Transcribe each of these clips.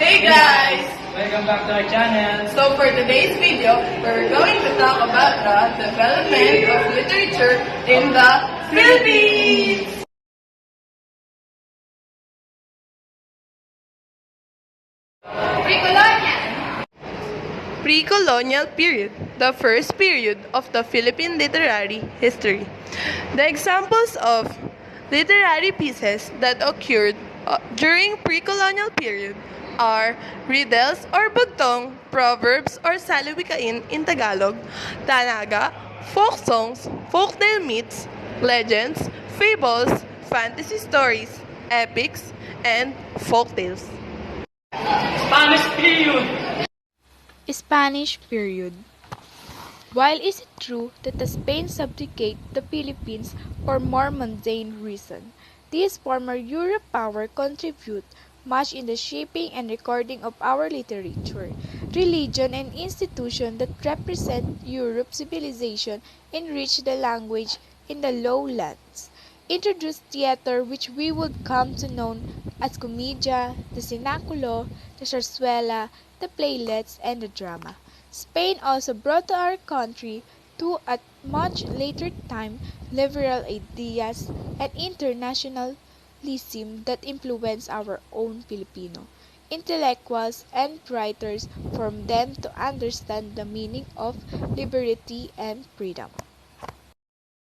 Hey guys! Welcome back to our channel. So for today's video, we're going to talk about the development of literature in the Philippines! Pre-colonial! Pre-colonial period, the first period of the Philippine literary history. The examples of literary pieces that occurred during pre-colonial period are riddles or bugtong, proverbs or salawikain in Tagalog, tanaga, folk songs, folktale myths, legends, fables, fantasy stories, epics, and folktales. Spanish period. Spanish period. While is it true that the Spain subjugate the Philippines for more mundane reason, these former Europe power contribute much in the shaping and recording of our literature, religion, and institution that represent Europe's civilization, enrich the language in the lowlands, introduced theater which we would come to know as comedia, the cenaculo, the zarzuela, the playlets, and the drama. Spain also brought to our country, to at much later time, liberal ideas and internationalism that influenced our own Filipino intellectuals and writers from them to understand the meaning of liberty and freedom.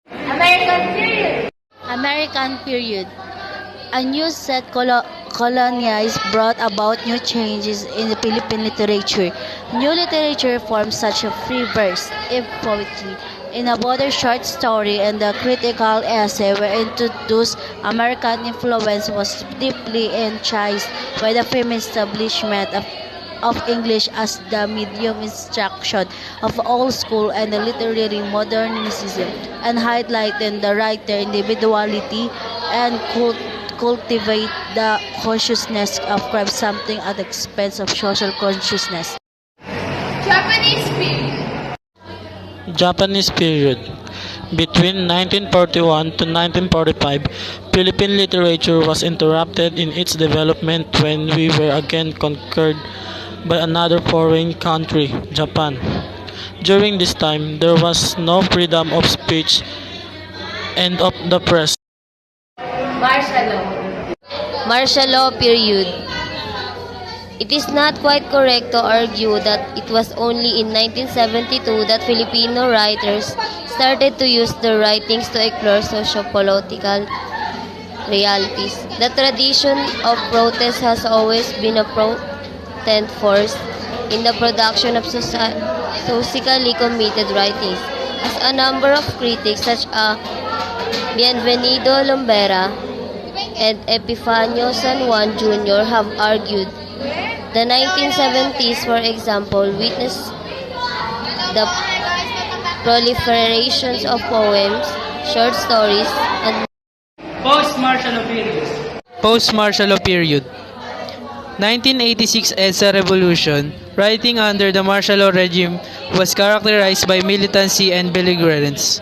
American period. A new set colonialists brought about new changes in the Philippine literature. New literature forms such as free verse, if poetry, in a border short story and the critical essay were introduced. American influence was deeply enhanced by the firm establishment of English as the medium instruction of all school and the literary modernism, and highlighted the writer individuality and cultivate the consciousness of crime, something at the expense of social consciousness. Japanese period. Japanese period. Between 1941 to 1945, Philippine literature was interrupted in its development when we were again conquered by another foreign country, Japan. During this time, there was no freedom of speech and of the press. Martial law period. It is not quite correct to argue that it was only in 1972 that Filipino writers started to use their writings to explore socio-political realities. The tradition of protest has always been a potent force in the production of socially committed writings, as a number of critics such as Bienvenido Lombera and Epifanio San Juan Jr. have argued. The 1970s, for example, witnessed the proliferations of poems, short stories, and Post-martial law period. 1986 EDSA Revolution, writing under the martial law regime, was characterized by militancy and belligerence.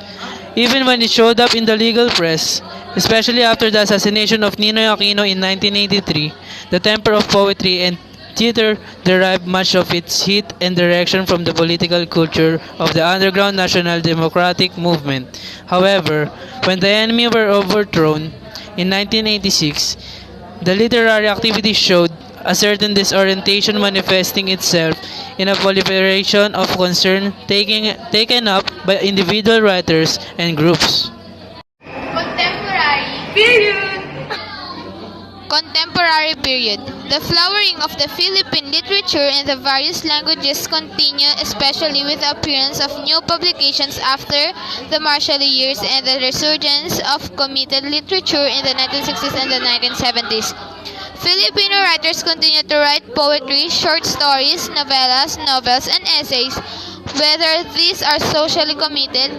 Even when it showed up in the legal press, especially after the assassination of Ninoy Aquino in 1983, the temper of poetry and theater derived much of its heat and direction from the political culture of the underground National Democratic Movement. However, when the enemy were overthrown in 1986, the literary activity showed a certain disorientation, manifesting itself in a proliferation of concern taken up by individual writers and groups. Contemporary period. Contemporary period. The flowering of the Philippine literature in the various languages continue, especially with the appearance of new publications after the martial years and the resurgence of committed literature in the 1960s and the 1970s. Filipino writers continue to write poetry, short stories, novellas, novels, and essays, whether these are socially committed,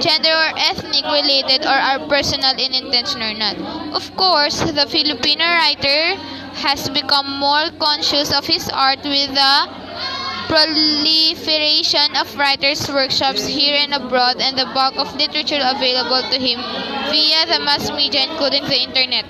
gender or ethnic related, or are personal in intention or not. Of course, the Filipino writer has become more conscious of his art with the proliferation of writers' workshops here and abroad and the bulk of literature available to him via the mass media including the internet.